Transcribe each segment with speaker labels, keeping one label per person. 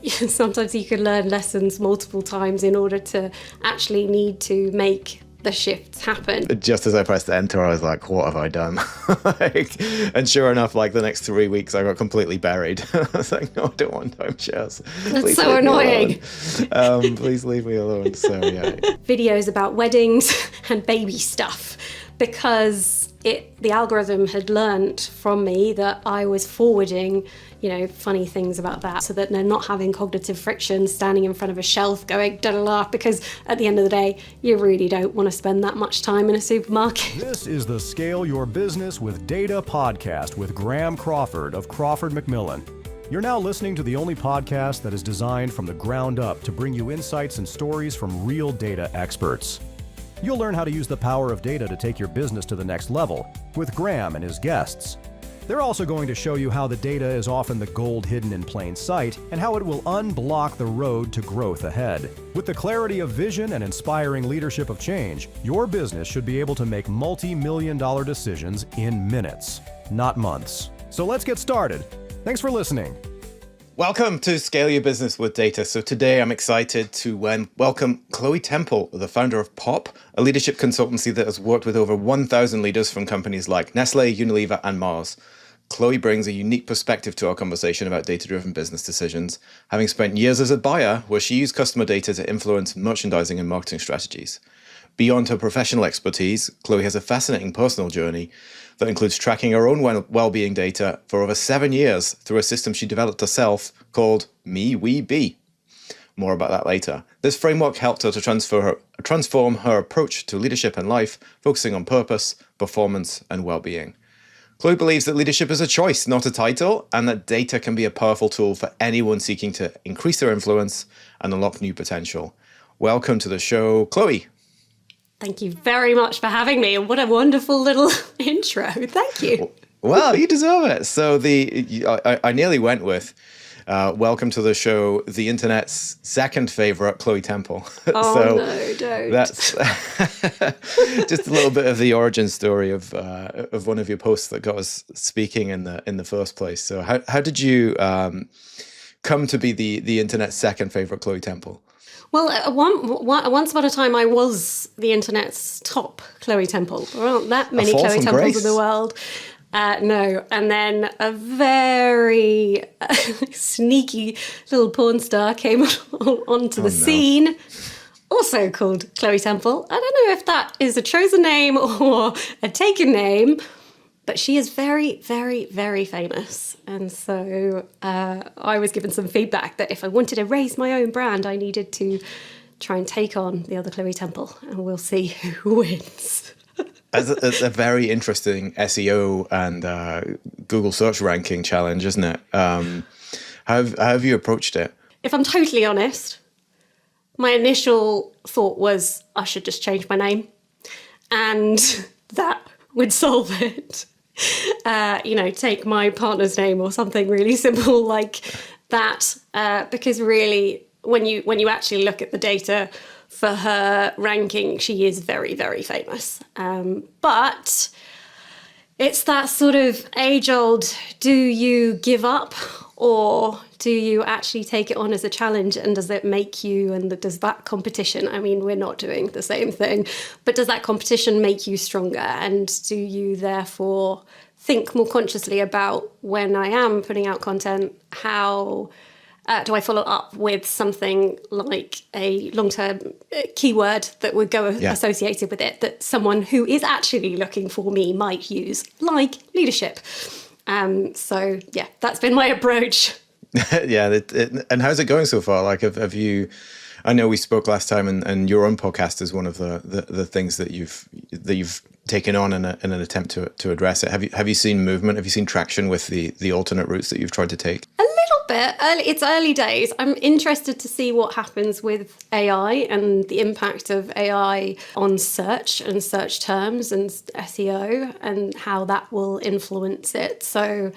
Speaker 1: sometimes you can learn lessons multiple times in order to actually need to make the shifts happen.
Speaker 2: Just as I pressed enter, I was like, what have I done? And sure enough, like the next 3 weeks, I got completely buried. I was like, no, I don't want timeshares.
Speaker 1: That's so annoying.
Speaker 2: Please leave me alone. So yeah.
Speaker 1: Videos about weddings and baby stuff, because the algorithm had learnt from me that I was forwarding, funny things about that, so that they're not having cognitive friction standing in front of a shelf going da-da-da, because at the end of the day, you really don't want to spend that much time in a supermarket.
Speaker 3: This is the Scale Your Business with Data podcast with Graeme Crawford of Crawford Macmillan. You're now listening to the only podcast that is designed from the ground up to bring you insights and stories from real data experts. You'll learn how to use the power of data to take your business to the next level with Graeme and his guests. They're also going to show you how the data is often the gold hidden in plain sight and how it will unblock the road to growth ahead. With the clarity of vision and inspiring leadership of change, your business should be able to make multi-million-dollar decisions in minutes, not months. So let's get started. Thanks for listening.
Speaker 2: Welcome to Scale Your Business with Data. So today I'm excited to welcome Chloe Temple, the founder of popp, a leadership consultancy that has worked with over 1,000 leaders from companies like Nestle, Unilever, and Mars. Chloe brings a unique perspective to our conversation about data-driven business decisions, having spent years as a buyer where she used customer data to influence merchandising and marketing strategies. Beyond her professional expertise, Chloe has a fascinating personal journey that includes tracking her own well-being data for over 7 years through a system she developed herself called Me We Be. More about that later. This framework helped her to transform her approach to leadership and life, focusing on purpose, performance, and well-being. Chloe believes that leadership is a choice, not a title, and that data can be a powerful tool for anyone seeking to increase their influence and unlock new potential. Welcome to the show, Chloe.
Speaker 1: Thank you very much for having me, and what a wonderful little intro. Thank you.
Speaker 2: Well, you deserve it. So I nearly went with welcome to the show, the internet's second favorite, Chloe Temple.
Speaker 1: Oh,
Speaker 2: so
Speaker 1: no, don't.
Speaker 2: That's just a little bit of the origin story of one of your posts that got us speaking in the first place. So how did you come to be the internet's second favorite, Chloe Temple?
Speaker 1: Well, once upon a time, I was the internet's top Chloe Temple. There aren't that many Chloe Temples in the world. No. And then a very sneaky little porn star came onto the scene, also called Chloe Temple. I don't know if that is a chosen name or a taken name, but she is very, very, very famous. And so I was given some feedback that if I wanted to raise my own brand, I needed to try and take on the other Chloe Temple, and we'll see who wins.
Speaker 2: It's a very interesting SEO and Google search ranking challenge, isn't it? How have you approached it?
Speaker 1: If I'm totally honest, my initial thought was I should just change my name, and that would solve it. Take my partner's name or something really simple like that, because really when you actually look at the data for her ranking, she is very, very famous. But it's that sort of age-old, do you give up or do you actually take it on as a challenge, and does it make you, and does that competition, I mean, we're not doing the same thing, but does that competition make you stronger? And do you therefore think more consciously about, when I am putting out content, how do I follow up with something like a long-term keyword that would go associated with it, that someone who is actually looking for me might use, like leadership? So yeah, that's been my approach.
Speaker 2: Yeah, and how's it going so far? Like, have you? I know we spoke last time, and your own podcast is one of the things that you've taken on in an attempt to address it. Have you seen movement? Have you seen traction with the alternate routes that you've tried to take?
Speaker 1: A little bit. It's early days. I'm interested to see what happens with AI and the impact of AI on search and search terms and SEO, and how that will influence it. So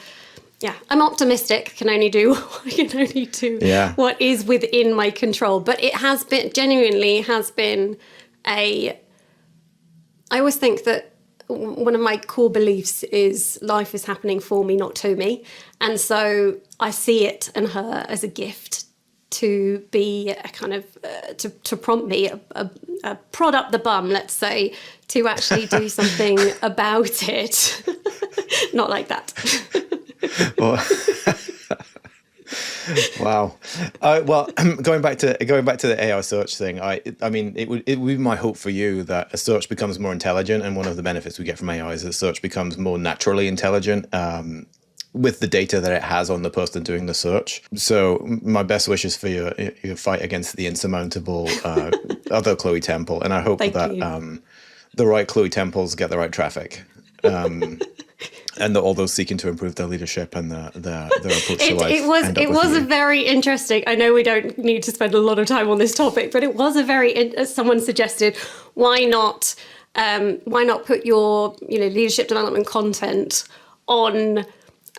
Speaker 1: yeah, I'm optimistic. Can only do what is within my control. But it has been, genuinely has been I always think that one of my core beliefs is life is happening for me, not to me. And so I see it and her as a gift to be a kind of to prompt me a prod up the bum, let's say, to actually do something about it. Not like that.
Speaker 2: Well, wow. Well, going back to the AI search thing, I mean, it would be my hope for you that a search becomes more intelligent, and one of the benefits we get from AI is that search becomes more naturally intelligent. With the data that it has on the person doing the search. So my best wishes for your fight against the insurmountable other Chloe Temple. And I hope that the right Chloe Temples get the right traffic. And that all those seeking to improve their leadership and their approach to life.
Speaker 1: It was a very interesting, I know we don't need to spend a lot of time on this topic, but it was a very, as someone suggested, why not put your leadership development content on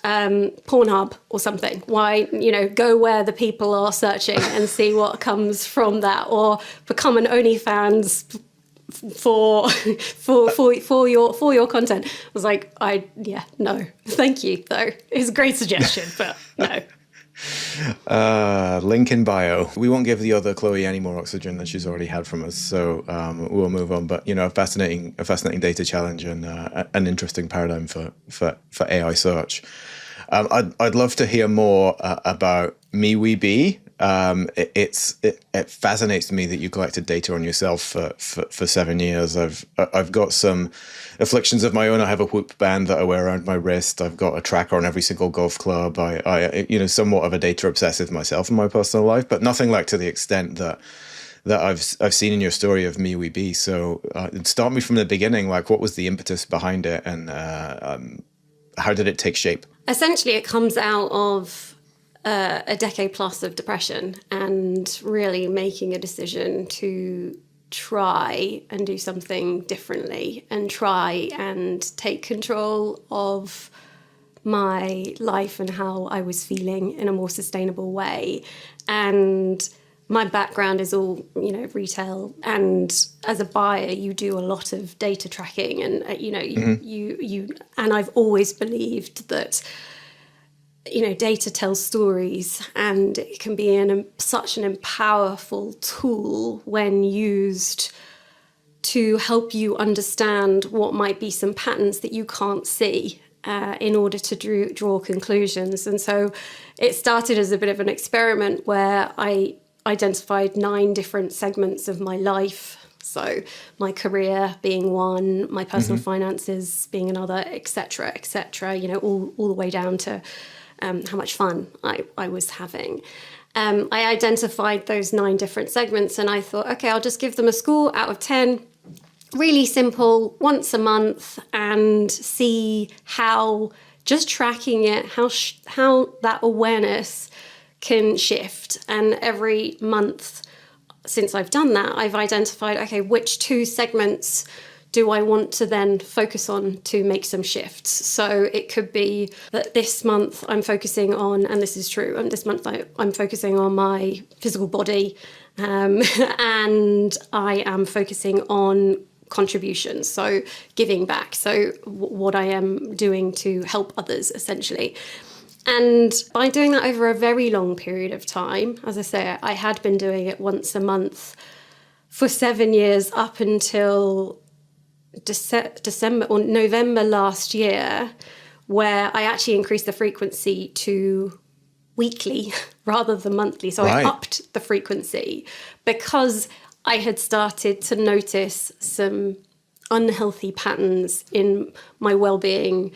Speaker 1: Pornhub or something? Why, go where the people are searching and see what comes from that, or become an OnlyFans for your content. I was like, no, thank you though. It's a great suggestion, but no.
Speaker 2: Link in bio. We won't give the other Chloe any more oxygen than she's already had from us, so we'll move on. But a fascinating data challenge and an interesting paradigm for AI search. I'd love to hear more about MeWeBe. It fascinates me that you collected data on yourself for 7 years. I've got some afflictions of my own. I have a Whoop band that I wear around my wrist. I've got a tracker on every single golf club. I somewhat of a data obsessive myself in my personal life, but nothing like to the extent that I've seen in your story of MeWeBe. So start me from the beginning. Like, what was the impetus behind it, and how did it take shape?
Speaker 1: Essentially, it comes out of a decade plus of depression, and really making a decision to try and do something differently, and try and take control of my life and how I was feeling in a more sustainable way. And my background is all, retail, and as a buyer, you do a lot of data tracking, and you and I've always believed that data tells stories, and it can be such an powerful tool when used to help you understand what might be some patterns that you can't see in order to draw conclusions. And so it started as a bit of an experiment where I identified 9 different segments of my life. So my career being one, my personal finances being another, et cetera, all the way down to how much fun I was having. I identified those 9 different segments, and I thought, okay, I'll just give them a score out of 10. Really simple, once a month, and see how just tracking it, how that awareness can shift. And every month since I've done that, I've identified, okay, which 2 segments do I want to then focus on to make some shifts? So it could be that this month I'm focusing on, and this is true, and this month I'm focusing on my physical body, and I am focusing on contributions, so giving back, so what I am doing to help others, essentially. And by doing that over a very long period of time, as I say, I had been doing it once a month for 7 years, up until December or November last year, where I actually increased the frequency to weekly rather than monthly. So I upped the frequency because I had started to notice some unhealthy patterns in my well-being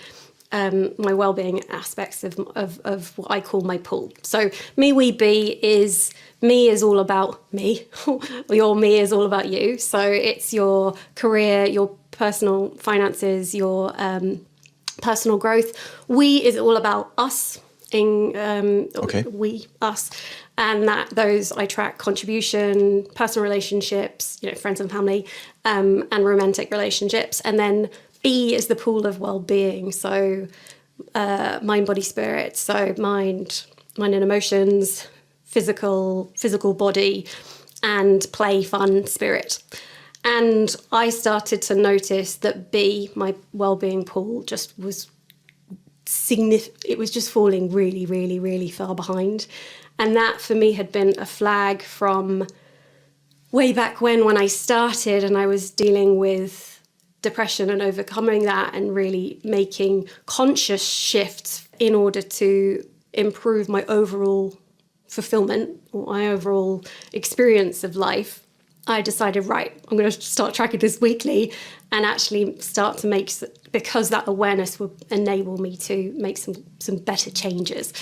Speaker 1: aspects of what I call my pull. So MeWeBe is all about me. Your me is all about you. So it's your career, your personal finances, your personal growth. We is all about us. We, us, and those I track contribution, personal relationships, friends and family, and romantic relationships, and then B is the pool of well-being. So mind, body, spirit. So mind and emotions, physical body, and play, fun, spirit. And I started to notice that B, my well-being pool, just was significant. It was just falling really, really, really far behind. And that for me had been a flag from way back when I started and I was dealing with depression and overcoming that and really making conscious shifts in order to improve my overall fulfillment or my overall experience of life. I decided, right, I'm going to start tracking this weekly and actually start to make, because that awareness will enable me to make some better changes.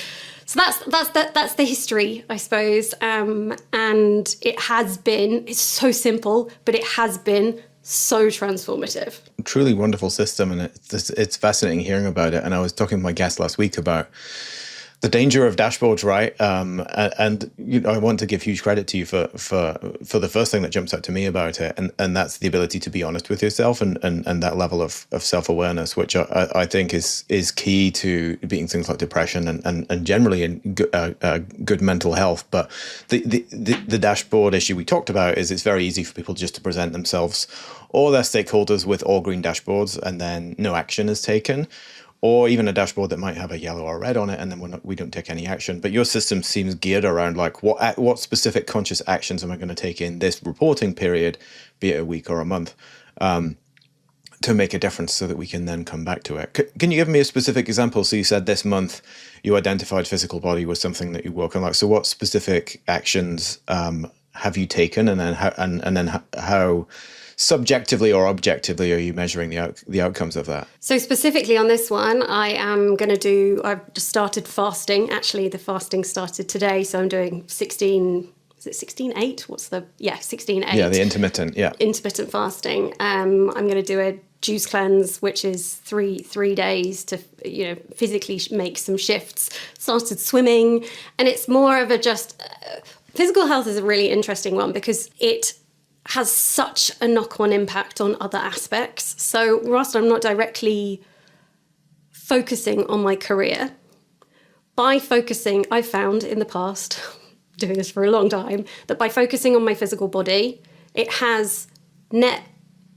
Speaker 1: So that's the history, I suppose. And it's so simple, but it has been so transformative.
Speaker 2: Truly wonderful system, and it's fascinating hearing about it. And I was talking to my guest last week about the danger of dashboards, right? And I want to give huge credit to you for the first thing that jumps out to me about it, and that's the ability to be honest with yourself and that level of self-awareness, which I think is key to beating things like depression and generally in good mental health. But the dashboard issue we talked about is it's very easy for people just to present themselves or their stakeholders with all green dashboards and then no action is taken. Or even a dashboard that might have a yellow or red on it, and then we don't take any action. But your system seems geared around like what specific conscious actions am I going to take in this reporting period, be it a week or a month, to make a difference, so that we can then come back to it. Can you give me a specific example? So you said this month you identified physical body was something that you work on. Like, so what specific actions have you taken, and then how subjectively or objectively are you measuring the outcomes of that?
Speaker 1: So specifically on this one, I've just started fasting. Actually, the fasting started today, so I'm doing 16, is it 16-8? 16-8.
Speaker 2: Yeah, the intermittent, yeah.
Speaker 1: Intermittent fasting. I'm going to do a juice cleanse, which is three days to, physically make some shifts. Started swimming, and it's more of physical health is a really interesting one because it has such a knock-on impact on other aspects. So whilst I'm not directly focusing on my career, I've found in the past, doing this for a long time, that by focusing on my physical body, it has net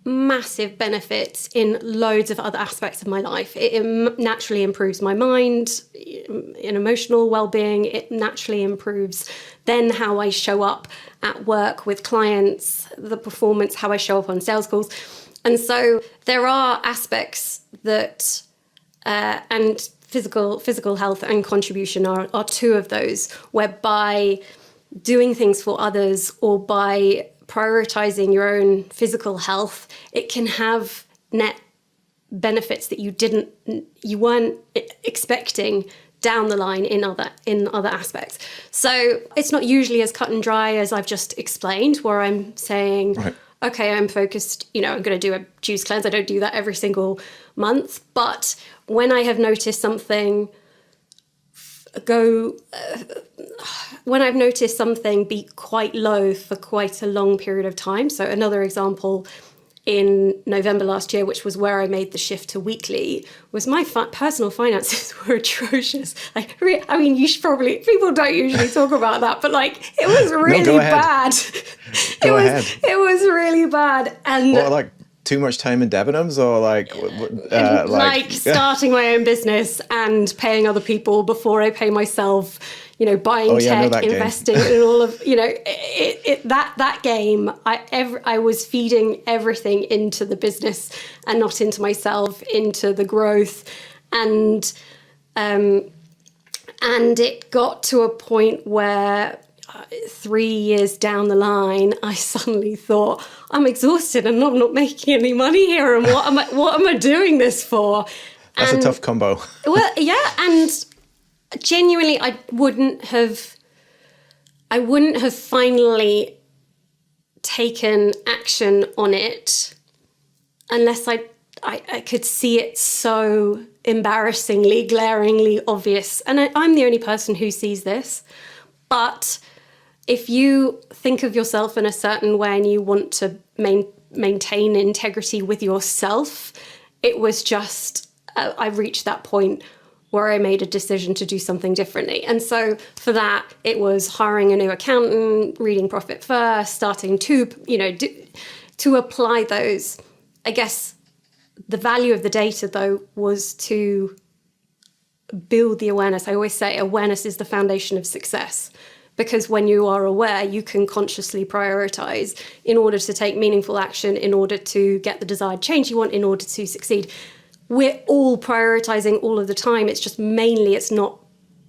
Speaker 1: massive benefits in loads of other aspects of my life. It naturally improves my mind, in emotional well-being. It naturally improves then how I show up at work with clients, the performance, how I show up on sales calls. And so there are aspects that, and physical health and contribution are two of those, whereby doing things for others or by prioritizing your own physical health, it can have net benefits that you weren't expecting down the line in other aspects. So it's not usually as cut and dry as I've just explained, where I'm saying, right, okay, I'm focused, I'm going to do a juice cleanse. I don't do that every single month. But when I have noticed something when I've noticed something be quite low for quite a long period of time. So another example in November last year, which was where I made the shift to weekly, was my personal finances were atrocious. People don't usually talk about that, but it was really bad. It was really bad. And
Speaker 2: too much time in Debenhams, or
Speaker 1: starting my own business and paying other people before I pay myself, buying tech, investing in all of, that game, I was feeding everything into the business and not into myself, into the growth. And it got to a point where 3 years down the line, I suddenly thought, I'm exhausted and I'm not making any money here. And what am I doing this for?
Speaker 2: That's a tough combo.
Speaker 1: Well, yeah. And genuinely, I wouldn't have finally taken action on it unless I could see it so embarrassingly, glaringly obvious. And I'm the only person who sees this. But if you think of yourself in a certain way and you want to maintain integrity with yourself, it was just, I reached that point where I made a decision to do something differently. And so for that, it was hiring a new accountant, reading Profit First, starting to, to apply those. I guess the value of the data, though, was to build the awareness. I always say awareness is the foundation of success. because when you are aware, you can consciously prioritize in order to take meaningful action, in order to get the desired change you want, in order to succeed. We're all prioritizing all of the time. It's just mainly it's not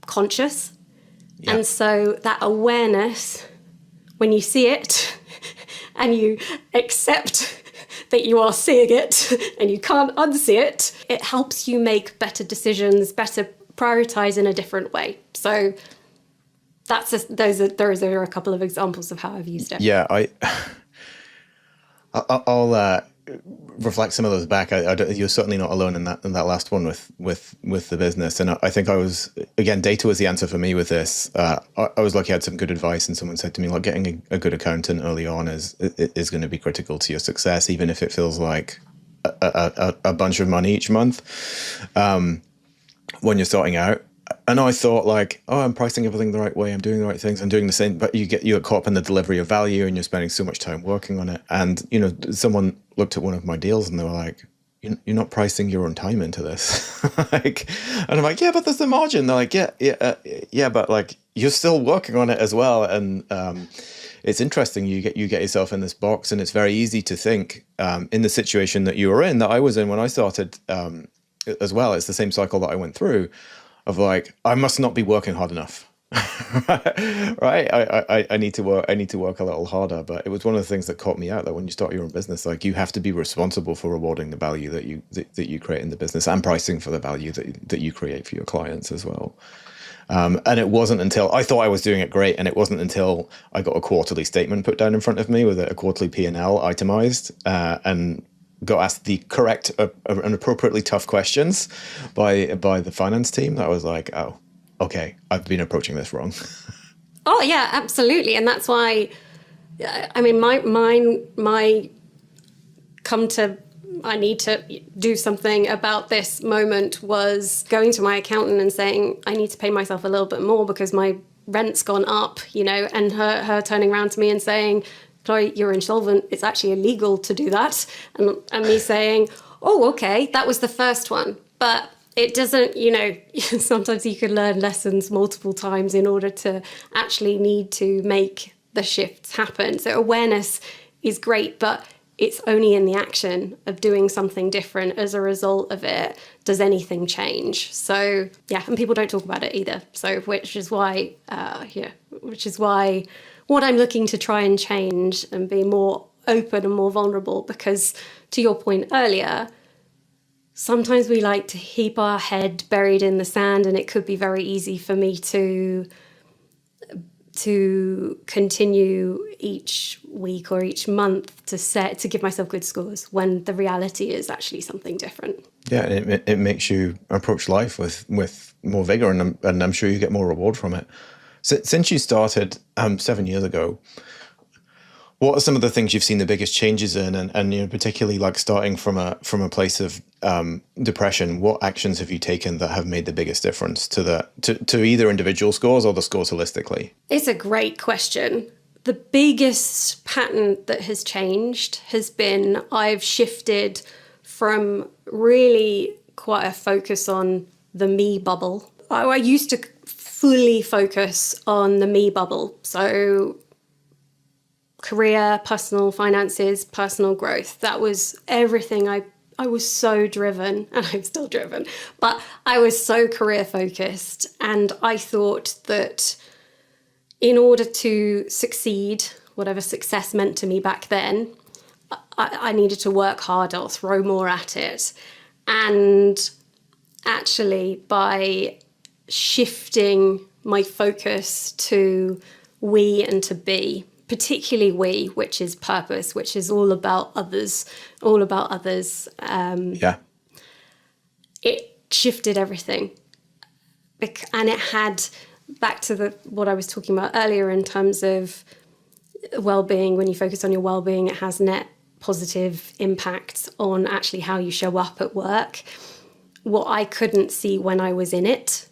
Speaker 1: conscious. Yeah. And so that awareness, when you see it and you accept that you are seeing it and you can't unsee it, it helps you make better decisions, better prioritize in a different way. So those are a couple of examples of how I've used it.
Speaker 2: Yeah, I'll reflect some of those back. You're certainly not alone in that last one with the business. And I think I was, again, data was the answer for me with this. I was lucky I had some good advice, and someone said to me, like, getting a good accountant early on is going to be critical to your success, even if it feels like a bunch of money each month when you're starting out. And I thought, like, oh, I'm pricing everything the right way, I'm doing the right things, I'm doing the same, but you get caught up in the delivery of value, and you're spending so much time working on it. And, someone looked at one of my deals and they were like, you're not pricing your own time into this. And I'm like, yeah, but there's the margin. They're like, yeah, but like, you're still working on it as well. And it's interesting, you get yourself in this box, and it's very easy to think in the situation that you were in, that I was in when I started as well. It's the same cycle that I went through, of like, I must not be working hard enough. Right? I need to work a little harder. But it was one of the things that caught me out, that when you start your own business, like, you have to be responsible for rewarding the value that you create in the business, and pricing for the value that you create for your clients as well. And it wasn't until I thought I was doing it great, and it wasn't until I got a quarterly statement put down in front of me with a quarterly P&L itemized, and got asked the correct and appropriately tough questions by the finance team, that I was like, oh, okay, I've been approaching this wrong.
Speaker 1: Oh yeah, absolutely. And that's why, I mean, my come to, I need to do something about this moment was going to my accountant and saying, I need to pay myself a little bit more because my rent's gone up, and her turning around to me and saying, Chloe, you're insolvent. It's actually illegal to do that. And me saying, oh, okay, that was the first one. But it doesn't, sometimes you can learn lessons multiple times in order to actually need to make the shifts happen. So awareness is great, but it's only in the action of doing something different as a result of it does anything change. So, yeah, and people don't talk about it either. So, which is why what I'm looking to try and change and be more open and more vulnerable, because to your point earlier, sometimes we like to keep our head buried in the sand, and it could be very easy for me to continue each week or each month to give myself good scores when the reality is actually something different.
Speaker 2: Yeah, it makes you approach life with more vigor, and I'm sure you get more reward from it. So, since you started 7 years ago, what are some of the things you've seen the biggest changes in, and particularly like starting from a place of depression? What actions have you taken that have made the biggest difference to either individual scores or the scores holistically?
Speaker 1: It's a great question. The biggest pattern that has changed has been I've shifted from really quite a focus on the me bubble. I used to fully focus on the me bubble. So career, personal finances, personal growth. That was everything. I was so driven, and I'm still driven, but I was so career focused. And I thought that in order to succeed, whatever success meant to me back then, I needed to work harder or throw more at it. And actually, by shifting my focus to we and to be, particularly we, which is purpose, which is all about others. It shifted everything. And it had, back to what I was talking about earlier in terms of well-being, when you focus on your well-being, it has net positive impact on actually how you show up at work. What I couldn't see when I was in it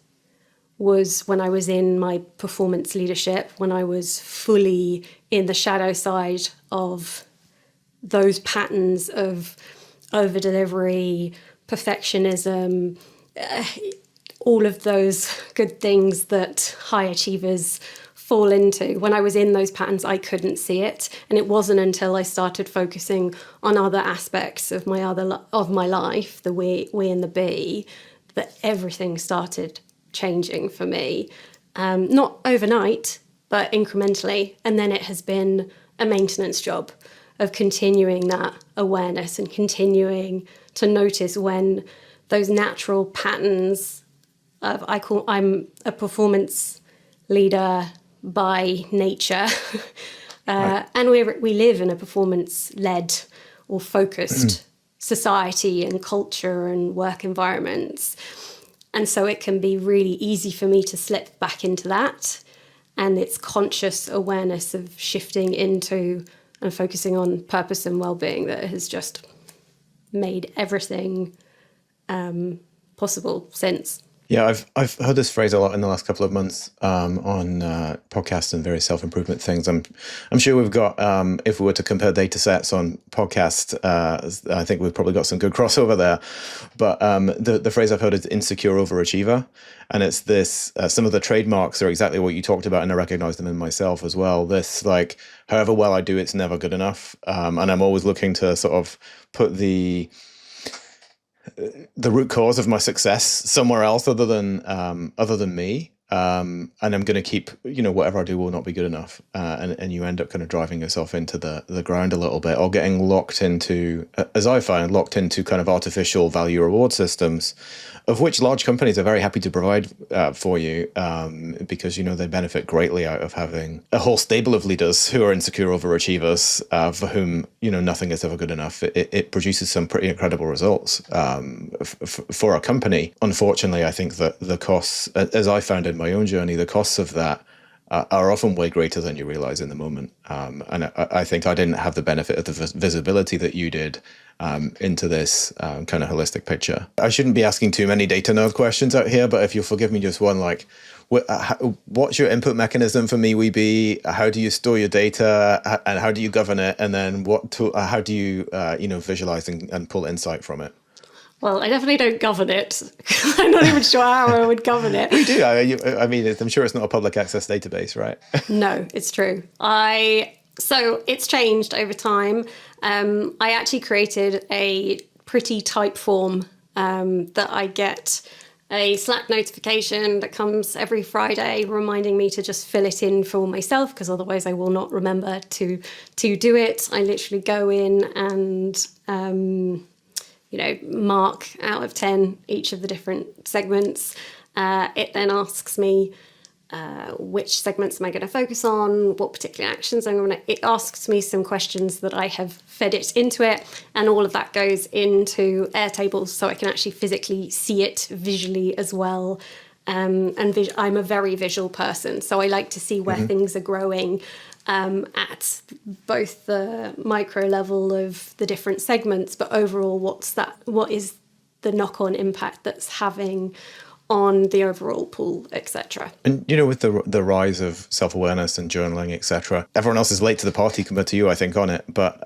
Speaker 1: was when I was in my performance leadership, when I was fully in the shadow side of those patterns of over-delivery, perfectionism, all of those good things that high achievers fall into. When I was in those patterns, I couldn't see it. And it wasn't until I started focusing on other aspects of my life, the we and the be, that everything started changing for me. Not overnight, but incrementally. And then it has been a maintenance job of continuing that awareness and continuing to notice when those natural patterns of, I'm a performance leader by nature,
Speaker 2: Right.
Speaker 1: and we live in a performance-led or focused society and culture and work environments. And so it can be really easy for me to slip back into that. And it's conscious awareness of shifting into and focusing on purpose and well-being that has just made everything possible since.
Speaker 2: Yeah, I've heard this phrase a lot in the last couple of months on podcasts and various self-improvement things. I'm sure we've got, if we were to compare data sets on podcasts, I think we've probably got some good crossover there. But the phrase I've heard is insecure overachiever. And it's this, some of the trademarks are exactly what you talked about, and I recognize them in myself as well. This, like, however well I do, it's never good enough. And I'm always looking to sort of put the root cause of my success somewhere else other than me. And I'm going to keep, whatever I do will not be good enough. And you end up kind of driving yourself into the ground a little bit, or getting locked into, as I find, kind of artificial value reward systems, of which large companies are very happy to provide for you, because, they benefit greatly out of having a whole stable of leaders who are insecure overachievers, for whom, nothing is ever good enough. It produces some pretty incredible results for a company. Unfortunately, I think that the costs, as I found in my own journey, the costs of that are often way greater than you realize in the moment. And I think I didn't have the benefit of the visibility that you did into this kind of holistic picture. I shouldn't be asking too many data nerd questions out here, but if you'll forgive me just one, like, what's your input mechanism for MeWeBe? How do you store your data, and how do you govern it? And then how do you, visualize and pull insight from it?
Speaker 1: Well, I definitely don't govern it. I'm not even sure how I would govern it.
Speaker 2: You do. I mean, I'm sure it's not a public access database, right?
Speaker 1: No, it's true. So it's changed over time. I actually created a pretty type form that I get a Slack notification that comes every Friday reminding me to just fill it in for myself, because otherwise I will not remember to do it. I literally go in and mark out of 10 each of the different segments. It then asks me which segments am I going to focus on, what particular actions I'm going to... It asks me some questions that I have fed it into it, and all of that goes into Airtables so I can actually physically see it visually as well. I'm a very visual person, so I like to see where things are growing at both the micro level of the different segments, but overall what is the knock-on impact that's having on the overall pool, etc.
Speaker 2: And with the rise of self-awareness and journaling, etc., everyone else is late to the party compared to you, I think, on it. But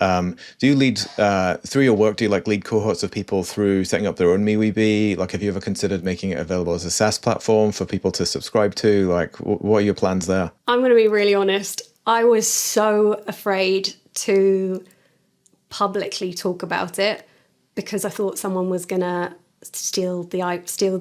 Speaker 2: do you lead through your work? Do you lead cohorts of people through setting up their own MeWeBe? Like, have you ever considered making it available as a SaaS platform for people to subscribe to? Like, what are your plans there? I'm
Speaker 1: going to be really honest. I was so afraid to publicly talk about it because I thought someone was going to steal the idea, steal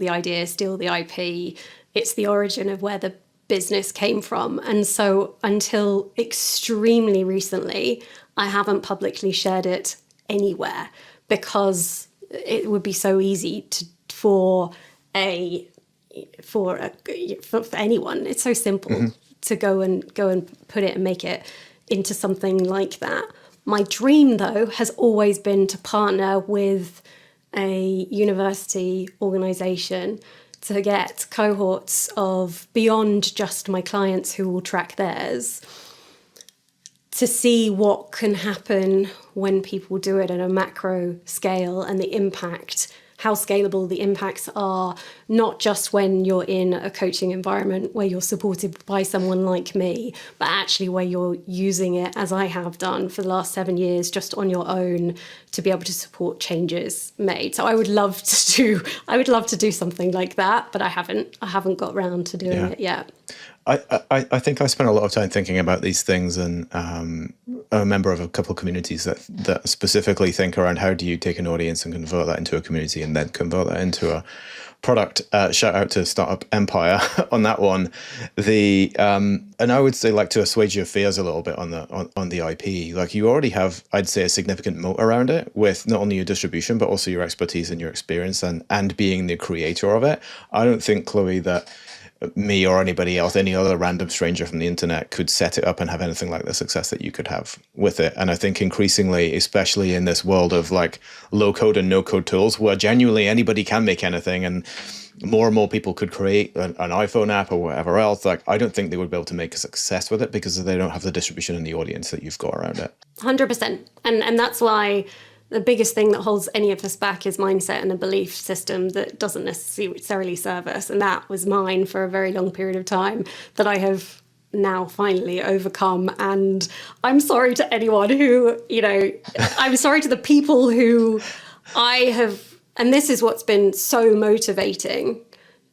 Speaker 1: the IP. It's the origin of where the business came from. And so until extremely recently, I haven't publicly shared it anywhere because it would be so easy for anyone. It's so simple to go and put it and make it into something like that. My dream, though, has always been to partner with a university organisation to get cohorts of beyond just my clients who will track theirs, to see what can happen when people do it at a macro scale and the impact how scalable the impacts are, not just when you're in a coaching environment where you're supported by someone like me, but actually where you're using it, as I have done for the last 7 years, just on your own to be able to support changes made. So I would love to do something like that, but I haven't got round to doing it yet.
Speaker 2: I think I spent a lot of time thinking about these things, and I'm a member of a couple of communities that specifically think around how do you take an audience and convert that into a community and then convert that into a product. Shout out to Startup Empire on that one. And I would say, like, to assuage your fears a little bit on the IP, like, you already have, I'd say, a significant moat around it with not only your distribution but also your expertise and your experience and being the creator of it. I don't think, Chloe, that me or anybody else, any other random stranger from the internet, could set it up and have anything like the success that you could have with it. And I think increasingly, especially in this world of like low code and no code tools, where genuinely anybody can make anything, and more and more people could create an iPhone app or whatever else, like, I don't think they would be able to make a success with it because they don't have the distribution and the audience that you've got around it.
Speaker 1: 100%. And that's why the biggest thing that holds any of us back is mindset and a belief system that doesn't necessarily serve us. And that was mine for a very long period of time that I have now finally overcome. And I'm sorry to anyone who, I'm sorry to the people who and this is what's been so motivating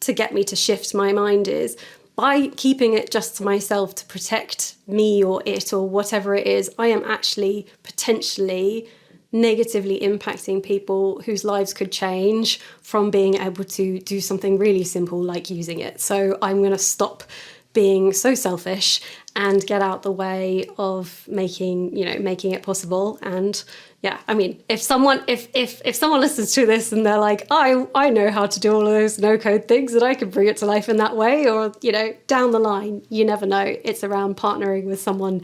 Speaker 1: to get me to shift my mind, is by keeping it just to myself to protect me or it or whatever it is, I am actually potentially negatively impacting people whose lives could change from being able to do something really simple like using it. So I'm going to stop being so selfish and get out the way of making it possible. And yeah, I mean, if someone listens to this and they're like, I know how to do all of those no code things and I can bring it to life in that way, or down the line, you never know. It's around partnering with someone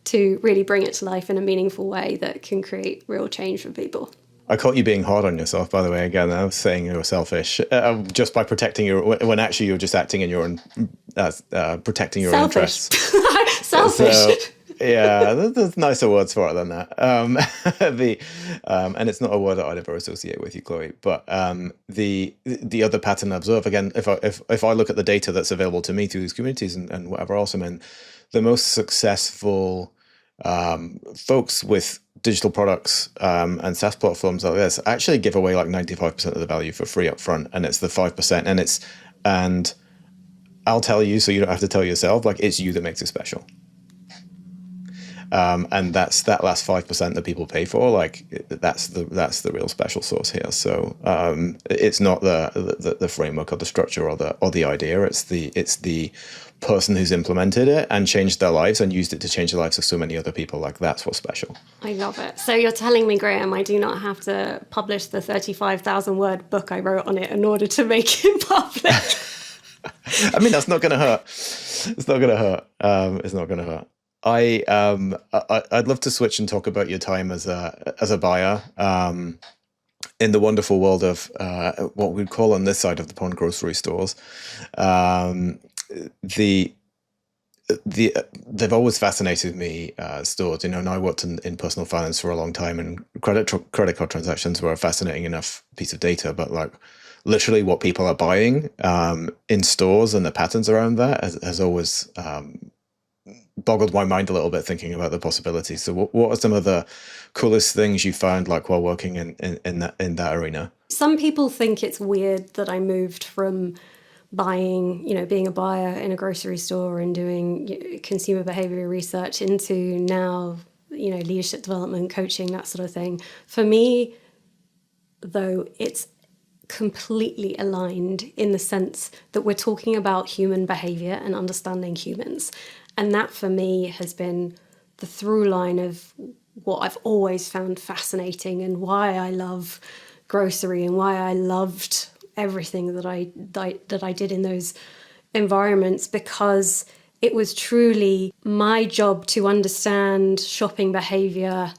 Speaker 1: to really bring it to life in a meaningful way that can create real change for people.
Speaker 2: I caught you being hard on yourself, by the way. Again, I was saying you were selfish just by protecting when actually you're just acting in your own, protecting your own interests.
Speaker 1: Selfish.
Speaker 2: So, yeah, there's nicer words for it than that. And it's not a word that I'd ever associate with you, Chloe. But the other pattern I observe, again, if I look at the data that's available to me through these communities and whatever else I'm in, the most successful folks with digital products and SaaS platforms like this actually give away like 95% of the value for free up front, and it's the 5%, and I'll tell you, so you don't have to tell yourself, like, it's you that makes it special. And that's that last 5% that people pay for, like, that's the real special sauce here. So it's not the framework or the structure or the idea. It's the person who's implemented it and changed their lives and used it to change the lives of so many other people. Like, that's what's special.
Speaker 1: I love it. So you're telling me, Graeme, I do not have to publish the 35,000 word book I wrote on it in order to make it public.
Speaker 2: I mean, that's not going to hurt. It's not going to hurt. It's not going to hurt. I'd love to switch and talk about your time as a buyer in the wonderful world of what we'd call on this side of the pond grocery stores. They've always fascinated me, stores, and I worked in personal finance for a long time, and credit card transactions were a fascinating enough piece of data, but like literally what people are buying in stores and the patterns around that has always boggled my mind a little bit, thinking about the possibilities. So what are some of the coolest things you found, like, while working in that arena?
Speaker 1: Some people think it's weird that I moved from buying, being a buyer in a grocery store and doing consumer behavior research into now, leadership development, coaching, that sort of thing. For me, though, it's completely aligned in the sense that we're talking about human behavior and understanding humans. And that, for me, has been the through line of what I've always found fascinating, and why I love grocery and why I loved everything that I did in those environments, because it was truly my job to understand shopping behavior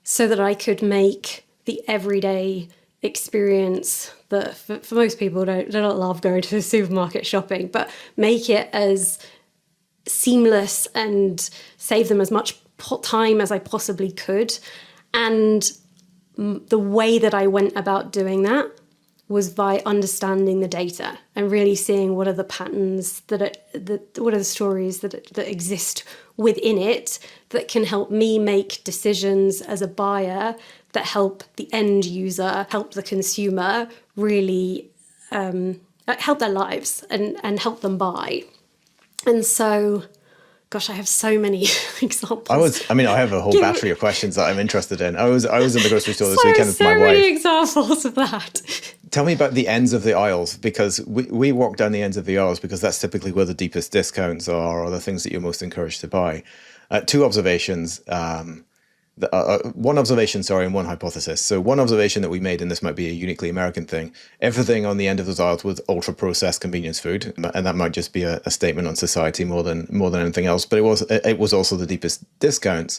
Speaker 1: so that I could make the everyday experience that for most people they don't love going to the supermarket shopping, but make it as seamless and save them as much time as I possibly could. And the way that I went about doing that was by understanding the data and really seeing what are the patterns what are the stories that exist within it that can help me make decisions as a buyer that help the end user, help the consumer really help their lives and help them buy. And so, gosh, I have so many examples.
Speaker 2: I have a whole battery of questions that I'm interested in. I was in the grocery store this weekend with my wife.
Speaker 1: So many examples of that.
Speaker 2: Tell me about the ends of the aisles, because we walk down the ends of the aisles because that's typically where the deepest discounts are, or the things that you're most encouraged to buy. Two observations. One observation, and one hypothesis. So one observation that we made, and this might be a uniquely American thing, everything on the end of those aisles was ultra-processed convenience food, and that might just be a statement on society more than anything else. But it was also the deepest discounts.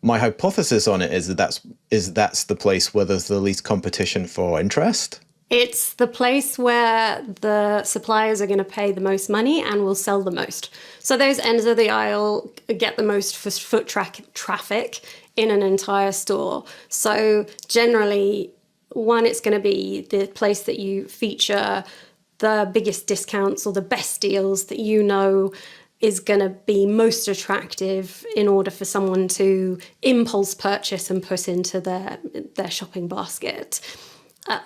Speaker 2: My hypothesis on it is that's the place where there's the least competition for interest.
Speaker 1: It's the place where the suppliers are going to pay the most money and will sell the most. So those ends of the aisle get the most foot traffic in an entire store. So generally, one, it's going to be the place that you feature the biggest discounts or the best deals that you know is going to be most attractive in order for someone to impulse purchase and put into their shopping basket.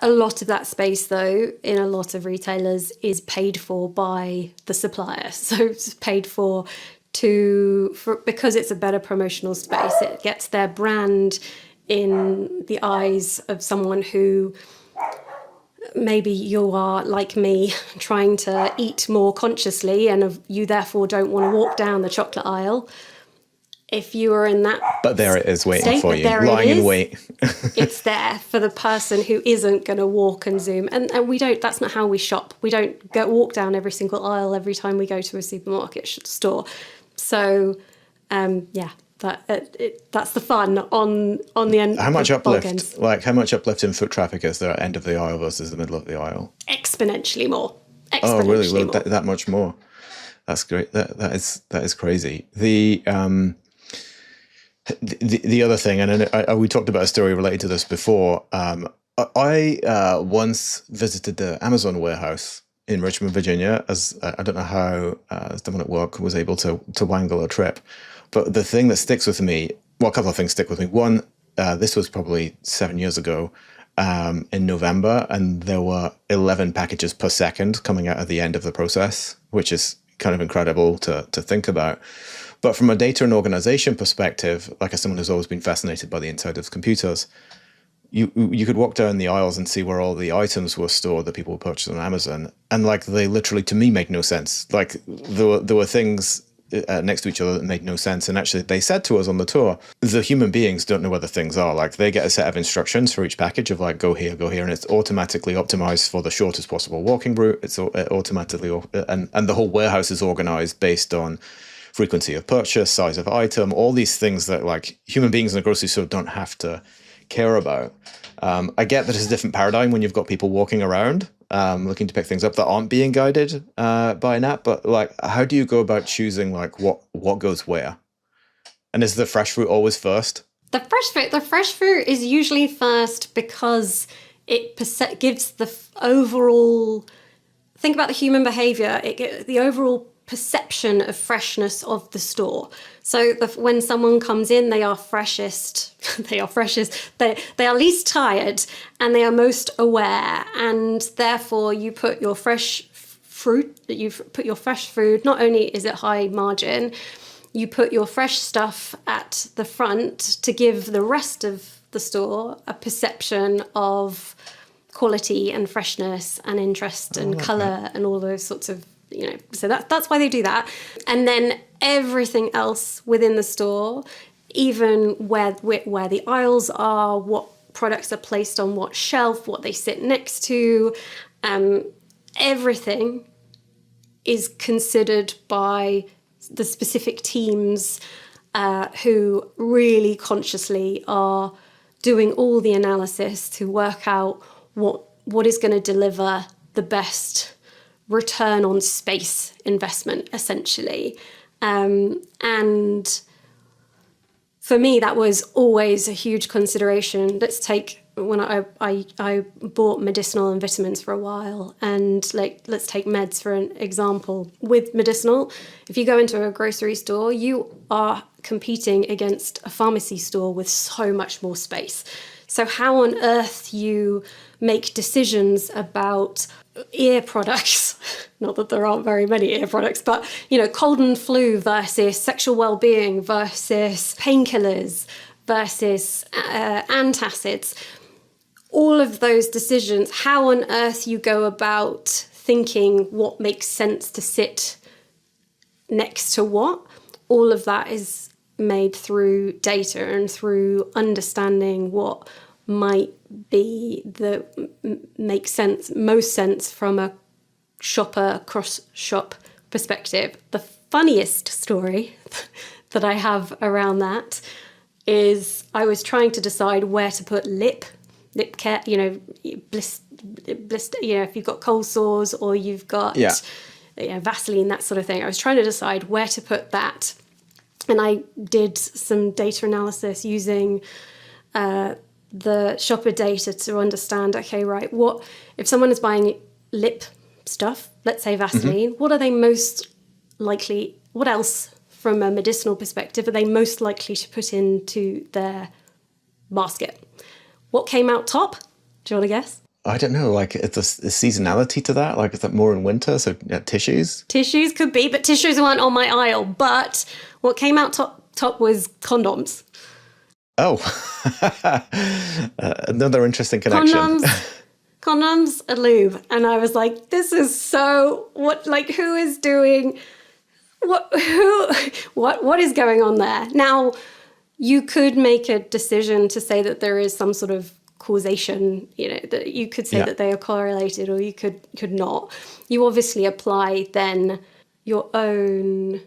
Speaker 1: A lot of that space, though, in a lot of retailers is paid for by the supplier. So it's paid for because it's a better promotional space. It gets their brand in the eyes of someone who maybe you are, like me, trying to eat more consciously and you therefore don't want to walk down the chocolate aisle. If you are in that
Speaker 2: But there it is waiting for you, lying in wait.
Speaker 1: It's there for the person who isn't going to walk and zoom. And we don't, that's not how we shop. We don't walk down every single aisle every time we go to a supermarket store. So, that's the fun on the end.
Speaker 2: How much uplift?
Speaker 1: Bargains.
Speaker 2: How much uplift in foot traffic is there at end of the aisle versus the middle of the aisle?
Speaker 1: Exponentially more.
Speaker 2: Oh, really?
Speaker 1: More.
Speaker 2: That much more? That's great. That is crazy. The other thing, and we talked about a story related to this before. I once visited the Amazon warehouse in Richmond, Virginia, as I don't know how someone at work was able to wangle a trip. But the thing that sticks with me, well, a couple of things stick with me. One, this was probably 7 years ago in November, and there were 11 packages per second coming out at the end of the process, which is kind of incredible to think about. But from a data and organization perspective, like as someone who's always been fascinated by the inside of computers, you could walk down the aisles and see where all the items were stored that people would purchase on Amazon. And they literally, to me, make no sense. There were things next to each other that made no sense. And actually, they said to us on the tour, the human beings don't know where the things are. They get a set of instructions for each package of go here, and it's automatically optimized for the shortest possible walking route. It's automatically, and the whole warehouse is organized based on frequency of purchase, size of item, all these things that human beings in a grocery store don't have to care about. I get that it's a different paradigm when you've got people walking around looking to pick things up that aren't being guided by an app, but how do you go about choosing what goes where? And is the fresh fruit always first? The
Speaker 1: fresh fruit is usually first because it gives the overall, think about the human behavior, the overall perception of freshness of the store. So when someone comes in, they are freshest, they are least tired, and they are most aware. And therefore you put your fresh food, not only is it high margin, you put your fresh stuff at the front to give the rest of the store a perception of quality and freshness and interest and colour and all those sorts of, so that's why they do that. And then everything else within the store, even where the aisles are, what products are placed on what shelf, what they sit next to, everything is considered by the specific teams who really consciously are doing all the analysis to work out what is going to deliver the best return on space investment, essentially. And for me, that was always a huge consideration. Let's take when I bought medicinal and vitamins for a while, and like, let's take meds for an example. With medicinal, if you go into a grocery store, you are competing against a pharmacy store with so much more space. So how on earth you make decisions about ear products, not that there aren't very many ear products, but, you know, cold and flu versus sexual well-being versus painkillers versus antacids, all of those decisions, how on earth you go about thinking what makes sense to sit next to what, all of that is made through data and through understanding what might be make sense, most sense from a shopper cross-shop perspective. The funniest story that I have around that is I was trying to decide where to put lip care, you know, blister, you know, if you've got cold sores or you've got Vaseline, that sort of thing. I was trying to decide where to put that. And I did some data analysis using the shopper data to understand, okay, right, what if someone is buying lip stuff, let's say Vaseline, what are they most likely, what else from a medicinal perspective are they most likely to put into their basket? What came out top? Do you want to guess?
Speaker 2: I don't know, like it's a seasonality to that? Like is that more in winter? So tissues? Tissues
Speaker 1: could be, but tissues weren't on my aisle. But what came out top was condoms.
Speaker 2: Oh, another interesting connection.
Speaker 1: Condoms and lube. And I was like, this is so, who is doing, what is going on there? Now, you could make a decision to say that there is some sort of causation, you know, that you could say that they are correlated, or you could not. You obviously apply then your own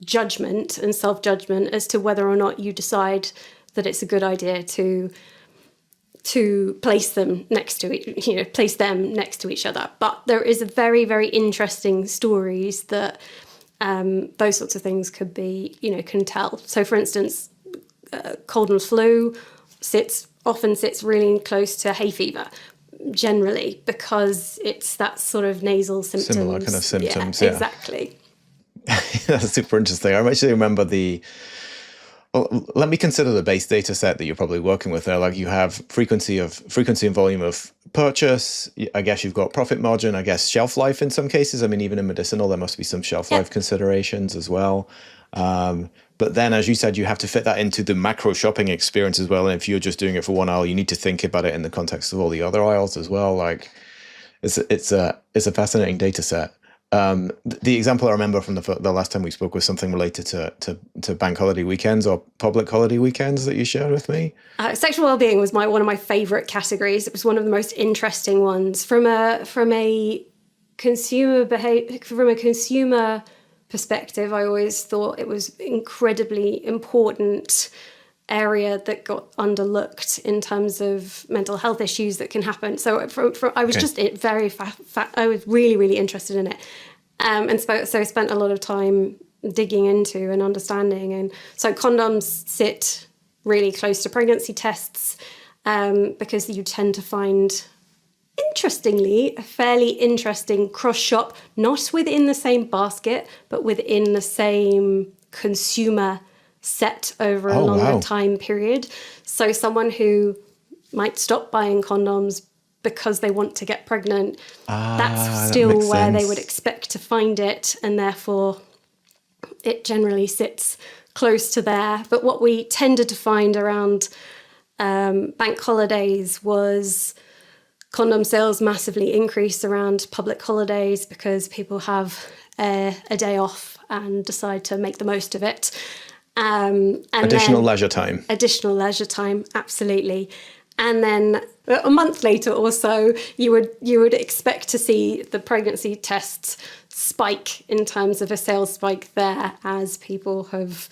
Speaker 1: judgment and self-judgment as to whether or not you decide that it's a good idea to place them next to each other. But there is a very, very interesting stories that those sorts of things could be, you know, can tell. So for instance, cold and flu often sits really close to hay fever, generally, because it's that sort of nasal symptoms.
Speaker 2: Similar kind of symptoms,
Speaker 1: yeah. Exactly.
Speaker 2: That's super interesting. I actually remember let me consider the base data set that you're probably working with there. Like you have frequency and volume of purchase. I guess you've got profit margin, I guess shelf life in some cases. I mean, even in medicinal, there must be some shelf life considerations as well. But then, as you said, you have to fit that into the macro shopping experience as well. And if you're just doing it for one aisle, you need to think about it in the context of all the other aisles as well. Like it's a fascinating data set. The example I remember from the last time we spoke was something related to bank holiday weekends or public holiday weekends that you shared with me.
Speaker 1: Sexual well-being was one of my favorite categories. It was one of the most interesting ones from a consumer perspective. I always thought it was incredibly important area that got underlooked in terms of mental health issues that can happen. So I was just I was really, really interested in it. And so I spent a lot of time digging into and understanding. And so condoms sit really close to pregnancy tests because you tend to find, interestingly, a fairly interesting cross-shop, not within the same basket, but within the same consumer set over a longer time period. So someone who might stop buying condoms because they want to get pregnant, that's still where they would expect to find it, and therefore it generally sits close to there. But what we tended to find around bank holidays was condom sales massively increase around public holidays because people have a day off and decide to make the most of it. And
Speaker 2: additional leisure time,
Speaker 1: absolutely. And then a month later or so, you would expect to see the pregnancy tests spike in terms of a sales spike there as people have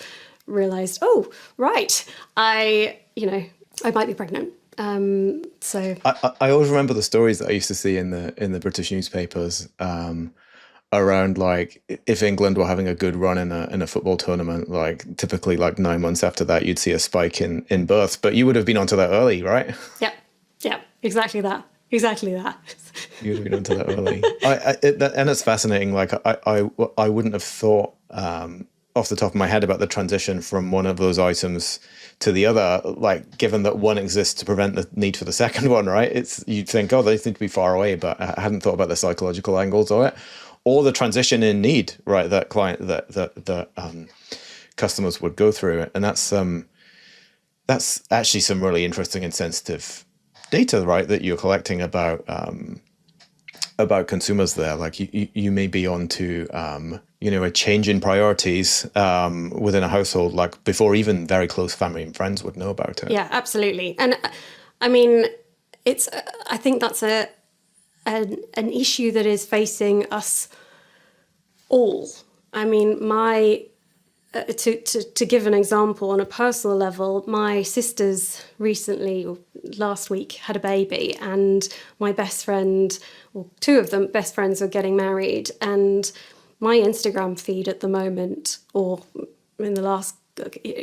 Speaker 1: realised, oh, right, I might be pregnant. So
Speaker 2: I always remember the stories that I used to see in the British newspapers around, like, if England were having a good run in a football tournament, like typically like 9 months after that, you'd see a spike in births. But you would have been onto that early, right?
Speaker 1: Yeah, exactly that. Exactly that.
Speaker 2: You'd been onto that early. And it's fascinating. Like I wouldn't have thought off the top of my head about the transition from one of those items to the other. Like, given that one exists to prevent the need for the second one, right? You'd think, oh, they seem to be far away, but I hadn't thought about the psychological angles of it, or the transition in need, right? That customers would go through it, and that's actually some really interesting and sensitive data, right, that you're collecting about consumers there. Like you may be onto a change in priorities within a household, like before even very close family and friends would know about it.
Speaker 1: Yeah, absolutely. And I mean, I think that's an issue that is facing us all. I mean, to give an example on a personal level, my sisters recently, or last week, had a baby, and my best friend, or two of them best friends, are getting married, and my Instagram feed at the moment, or in the last,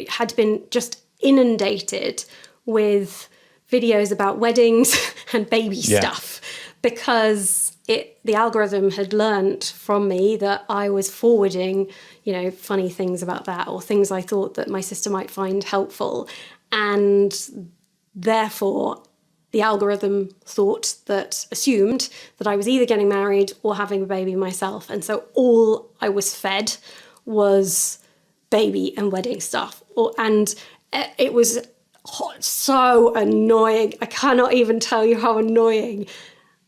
Speaker 1: had been just inundated with videos about weddings and baby stuff, because the algorithm had learnt from me that I was forwarding, funny things about that, or things I thought that my sister might find helpful. And therefore, the algorithm assumed that I was either getting married or having a baby myself. And so all I was fed was baby and wedding stuff. And it was so annoying. I cannot even tell you how annoying.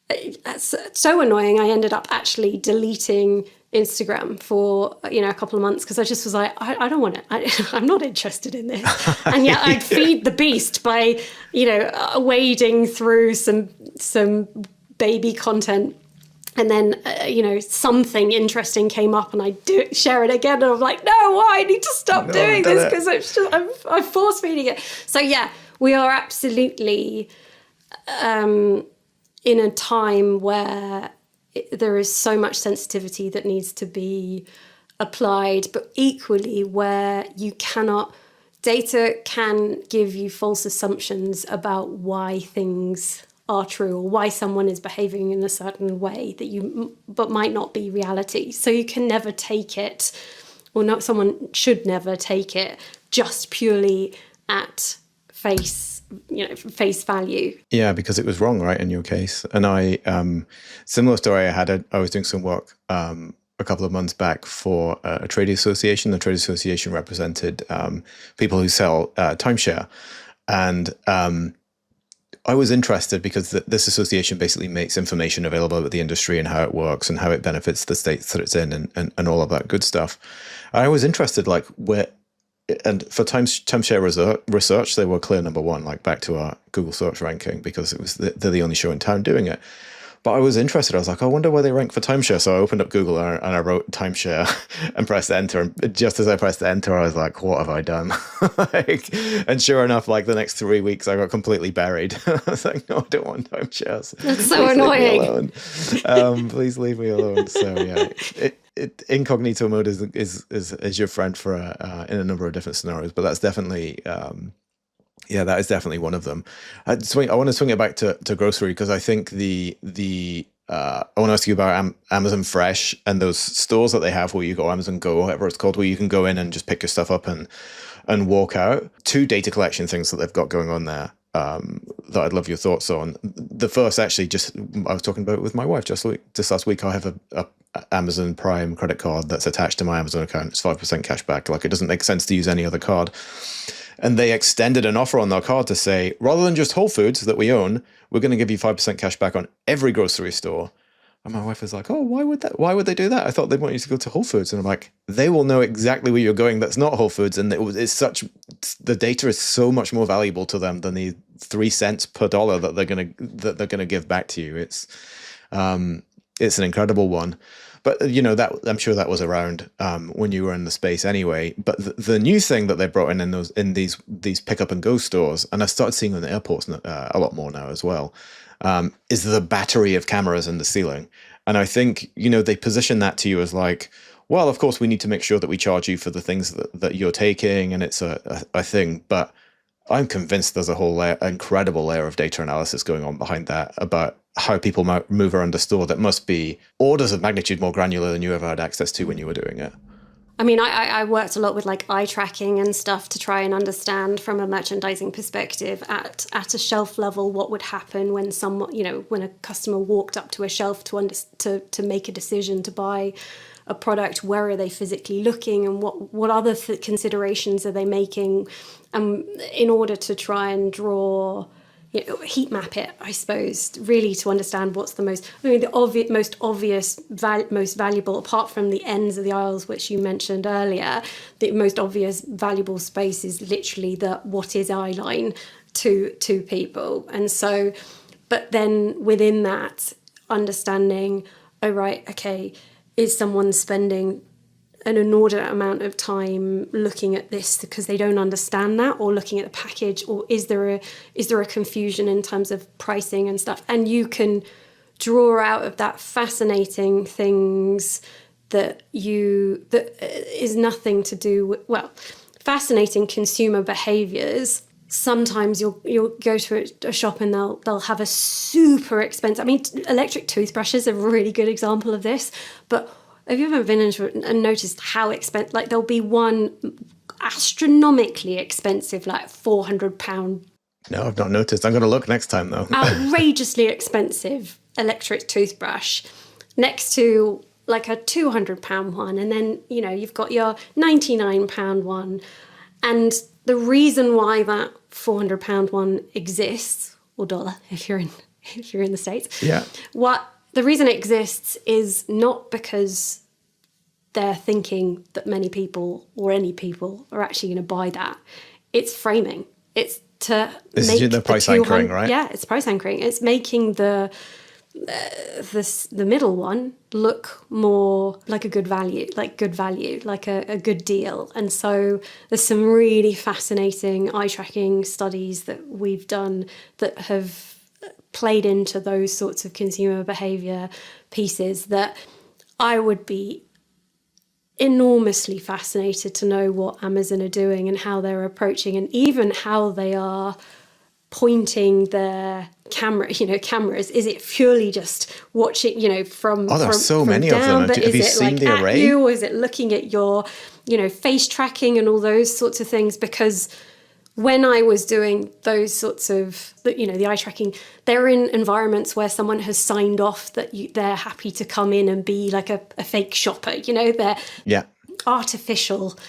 Speaker 1: It's so annoying. I ended up actually deleting Instagram for a couple of months, because I just was like, I don't want it. I'm not interested in this. And yet I'd feed the beast by wading through some baby content, and then something interesting came up, and I share it again, and I'm like, no, why? I need to stop doing this, because I'm force feeding it. So yeah, we are absolutely in a time where there is so much sensitivity that needs to be applied, but equally where data can give you false assumptions about why things are true, or why someone is behaving in a certain way but might not be reality. So you can never take it, or not, someone should never take it just purely at face value.
Speaker 2: Yeah, because it was wrong, right, in your case. And similar story I had. I was doing some work a couple of months back for a trade association. The trade association represented people who sell timeshare, and I was interested because this association basically makes information available about the industry and how it works and how it benefits the states that it's in, and all of that good stuff. I was interested, like, and for timeshare research, they were clear number one, like back to our Google search ranking, because they're the only show in town doing it. But I was interested. I was like, I wonder where they rank for timeshare. So I opened up Google and I wrote timeshare and pressed enter. And just as I pressed enter, I was like, what have I done? And sure enough, like the next 3 weeks, I got completely buried. I was like, no, I don't want timeshares.
Speaker 1: That's so annoying.
Speaker 2: Please leave me alone. So yeah, incognito mode is your friend for in a number of different scenarios. But that's definitely that is definitely one of them. I want to swing it back to grocery, because I think I want to ask you about Amazon Fresh and those stores that they have where you go, Amazon Go, whatever it's called, where you can go in and just pick your stuff up and walk out. Two data collection things that they've got going on there that I'd love your thoughts on. The first, actually, I was talking about it with my wife just last week. I have a Amazon Prime credit card that's attached to my Amazon account. It's 5% cash back. Like, it doesn't make sense to use any other card. And they extended an offer on their card to say, rather than just Whole Foods that we own, we're going to give you 5% cash back on every grocery store. And my wife was like, oh, why would they do that? I thought they'd want you to go to Whole Foods. And I'm like, they will know exactly where you're going that's not Whole Foods. And the data is so much more valuable to them than the 3 cents per dollar that they're going to give back to you. It's an incredible one. But that I'm sure that was around when you were in the space anyway. But the new thing that they brought in these pick up and go stores, and I started seeing them in the airports a lot more now as well, is the battery of cameras in the ceiling. And I think they position that to you as like, well, of course we need to make sure that we charge you for the things that you're taking, and it's a thing. But I'm convinced there's a whole incredible layer of data analysis going on behind that about how people move around the store that must be orders of magnitude more granular than you ever had access to when you were doing it.
Speaker 1: I mean, I worked a lot with like eye tracking and stuff to try and understand from a merchandising perspective at a shelf level what would happen when someone, when a customer walked up to a shelf to make a decision to buy a product. Where are they physically looking, and what other considerations are they making in order to try and draw, heat map it, I suppose, really to understand what's the most, most obvious, most valuable, apart from the ends of the aisles, which you mentioned earlier, the most obvious valuable space is literally what is eye line to people. And so, but then within that, understanding, oh, right, okay, is someone spending an inordinate amount of time looking at this because they don't understand that, or looking at the package, or is there a confusion in terms of pricing and stuff? And you can draw out of that fascinating things that is nothing to do with, fascinating consumer behaviors. Sometimes you'll go to a shop and they'll have a super expensive, electric toothbrushes are a really good example of this, but have you ever been into and noticed how expensive, like there'll be one astronomically expensive, like £400.
Speaker 2: No, I've not noticed. I'm going to look next time though.
Speaker 1: Outrageously expensive electric toothbrush next to like a £200 one. And then, you've got your £99 one. And the reason why that £400 one exists, or dollar if you're in the States.
Speaker 2: Yeah.
Speaker 1: The reason it exists is not because they're thinking that many people or any people are actually going to buy that. It's framing. It's to make
Speaker 2: the price anchoring, right?
Speaker 1: Yeah, it's price anchoring. It's making the middle one look more like a good value, like a good deal. And so there's some really fascinating eye tracking studies that we've done that have played into those sorts of consumer behavior pieces that I would be enormously fascinated to know what Amazon are doing and how they're approaching, and even how they are pointing their cameras. Is it purely just watching, from
Speaker 2: there's so
Speaker 1: from
Speaker 2: many
Speaker 1: down,
Speaker 2: of them.
Speaker 1: but
Speaker 2: Have you
Speaker 1: is it
Speaker 2: seen
Speaker 1: like
Speaker 2: the
Speaker 1: at
Speaker 2: array?
Speaker 1: you, or is it looking at your, face tracking and all those sorts of things? Because when I was doing those sorts of, the eye tracking, they're in environments where someone has signed off that they're happy to come in and be like a fake shopper. They're artificial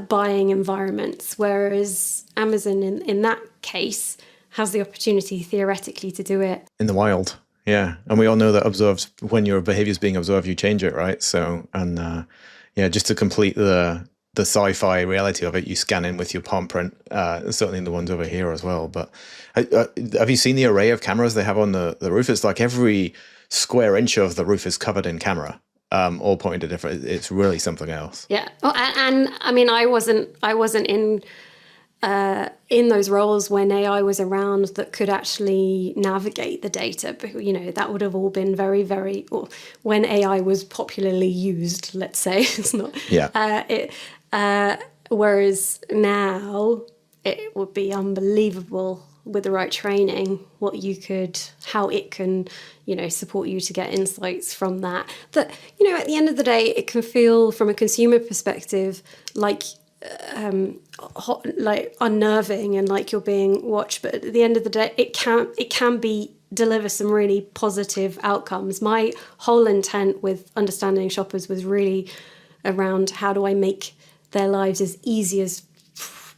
Speaker 1: buying environments, whereas Amazon in that case has the opportunity theoretically to do it
Speaker 2: in the wild. Yeah. And we all know that when your behavior is being observed, you change it, right? So, and just to complete the sci-fi reality of it, you scan in with your palm print, certainly the ones over here as well. But have you seen the array of cameras they have on the roof? It's like every square inch of the roof is covered in camera, all pointing to different. It's really something else. Yeah.
Speaker 1: Oh, and I wasn't in those roles when AI was around that could actually navigate the data. But, that would have all been very, very, or when AI was popularly used, let's say. It's not.
Speaker 2: Yeah.
Speaker 1: Whereas now it would be unbelievable with the right training how it can, support you to get insights from that. That, at the end of the day, it can feel from a consumer perspective like unnerving and like you're being watched. But at the end of the day, it can deliver some really positive outcomes. My whole intent with understanding shoppers was really around how do I make their lives as easy as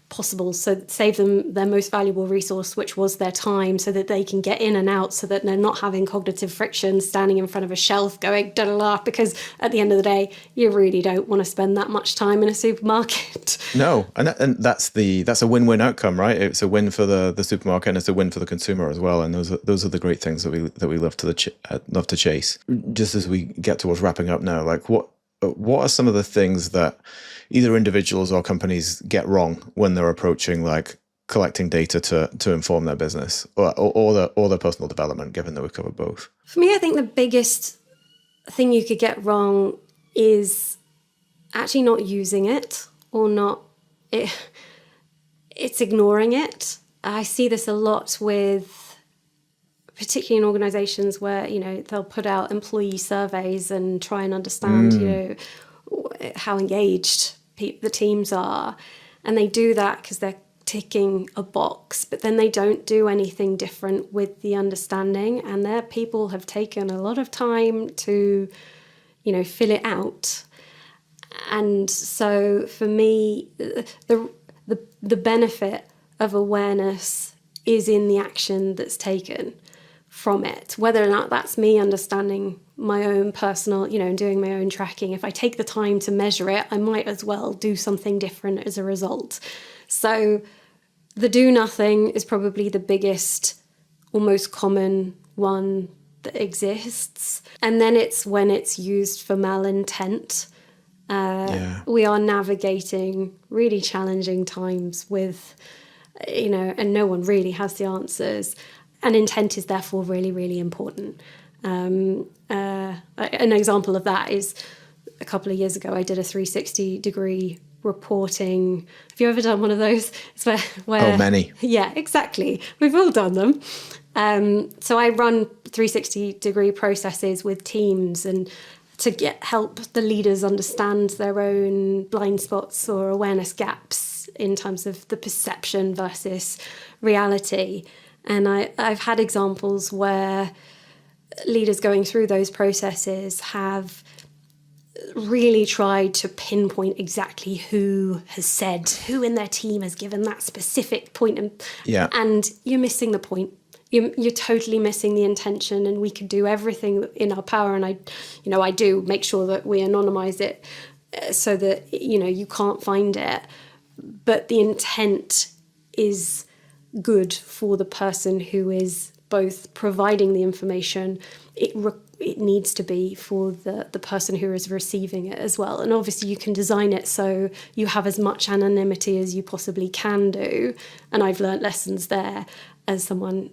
Speaker 1: possible, so save them their most valuable resource, which was their time, so that they can get in and out, so that they're not having cognitive friction standing in front of a shelf going da da da, because at the end of the day you really don't want to spend that much time in a supermarket.
Speaker 2: No, and that's a win-win outcome, right? It's a win for the supermarket, and it's a win for the consumer as well. And those are the great things that we love to chase. Just as we get towards wrapping up now, like what are some of the things that either individuals or companies get wrong when they're approaching like collecting data to inform their business or their personal development, given that we've covered both?
Speaker 1: For me, I think the biggest thing you could get wrong is actually not using it, or not it. it's ignoring it. I see this a lot with, particularly in organizations where, they'll put out employee surveys and try and understand, how engaged the teams are. And they do that because they're ticking a box, but then they don't do anything different with the understanding. And their people have taken a lot of time to, fill it out. And so for me, the benefit of awareness is in the action that's taken from it, whether or not that's me understanding my own personal, and doing my own tracking. If I take the time to measure it, I might as well do something different as a result. So the do nothing is probably the biggest, almost common one that exists. And then it's when it's used for malintent. We are navigating really challenging times with, and no one really has the answers. And intent is therefore really, really important. An example of that is a couple of years ago, I did a 360-degree reporting. Have you ever done one of those? It's where
Speaker 2: many.
Speaker 1: Yeah, exactly. We've all done them. So I run 360-degree processes with teams and to help the leaders understand their own blind spots or awareness gaps in terms of the perception versus reality. And I've had examples where leaders going through those processes have really tried to pinpoint exactly who in their team has given that specific point. And you're missing the point. You're totally missing the intention, and we could do everything in our power. And I do make sure that we anonymize it so that, you can't find it. But the intent is good for the person who is both providing the information. It needs to be for the person who is receiving it as well. And obviously you can design it so you have as much anonymity as you possibly can do. And I've learnt lessons there as someone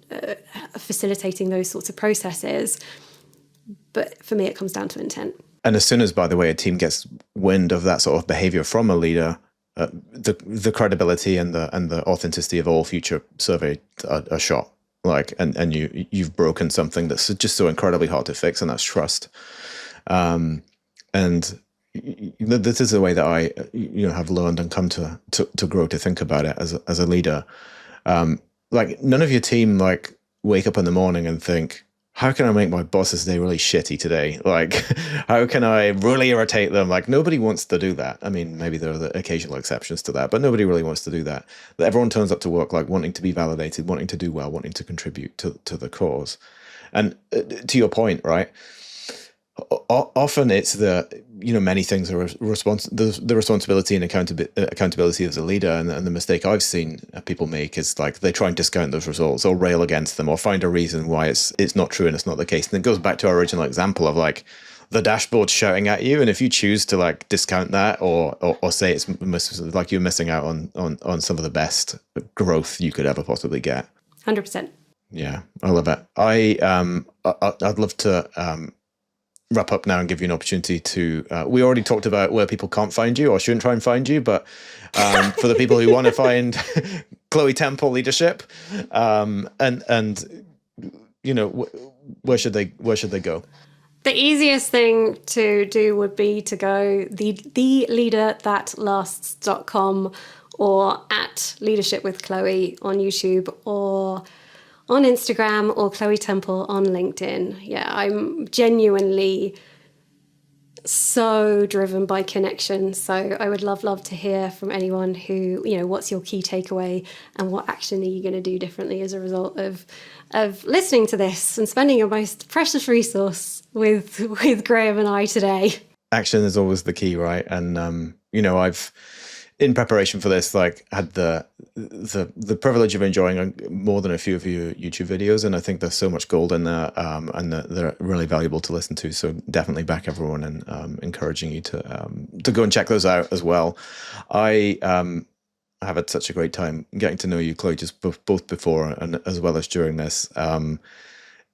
Speaker 1: facilitating those sorts of processes. But for me, it comes down to intent.
Speaker 2: And as soon as, by the way, a team gets wind of that sort of behavior from a leader, the credibility and the authenticity of all future surveys are shot. And you've broken something that's just so incredibly hard to fix, and that's trust. And this is the way that I have learned and come to grow to think about it as a leader. None of your team wake up in the morning and think, how can I make my boss's day really shitty today? How can I really irritate them? Nobody wants to do that. I mean, maybe there are the occasional exceptions to that, but nobody really wants to do that. Everyone turns up to work wanting to be validated, wanting to do well, wanting to contribute to the cause. And to your point, right? Often it's many things are the responsibility and accountability as a leader, and the mistake I've seen people make is they try and discount those results or rail against them or find a reason why it's not true and it's not the case. And it goes back to our original example of the dashboard shouting at you, and if you choose to discount that or say it's you're missing out on some of the best growth you could ever possibly get.
Speaker 1: 100%.
Speaker 2: Yeah, I love it. I'd love to wrap up now and give you an opportunity to we already talked about where people can't find you or shouldn't try and find you, but for the people who want to find Chloe Temple leadership, where should they go?
Speaker 1: The easiest thing to do would be to go theleaderthatlasts.com or at Leadership with Chloe on YouTube or on Instagram or Chloe Temple on LinkedIn. Yeah, I'm genuinely so driven by connection. So I would love to hear from anyone who, what's your key takeaway and what action are you going to do differently as a result of listening to this and spending your most precious resource with Graeme and I today.
Speaker 2: Action is always the key, right? And, I've, in preparation for this, had the privilege of enjoying more than a few of your YouTube videos, and I think there's so much gold in there, and they're really valuable to listen to. So definitely back everyone and encouraging you to go and check those out as well. I have had such a great time getting to know you, Chloe, just both before and as well as during this.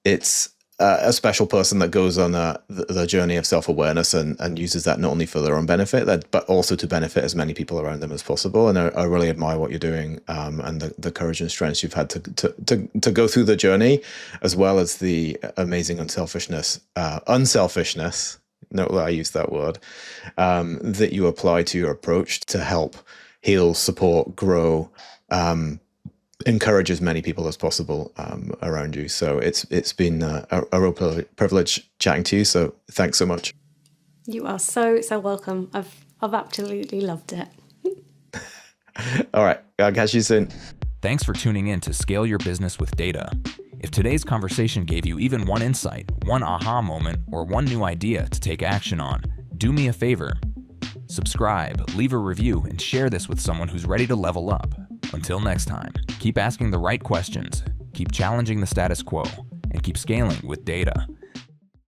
Speaker 2: It's a special person that goes on the journey of self-awareness and uses that not only for their own benefit, but also to benefit as many people around them as possible. And I really admire what you're doing, and the courage and strength you've had to go through the journey, as well as the amazing unselfishness, note that I use that word, that you apply to your approach to help heal, support, grow, encourage as many people as possible around you. So it's been a real privilege chatting to you. So thanks so much.
Speaker 1: You are so welcome. I've absolutely loved it.
Speaker 2: All right, I'll catch you soon.
Speaker 4: Thanks for tuning in to Scale Your Business with Data. If today's conversation gave you even one insight, one aha moment, or one new idea to take action on, do me a favor. Subscribe, leave a review, and share this with someone who's ready to level up. Until next time, keep asking the right questions, keep challenging the status quo, and keep scaling with data.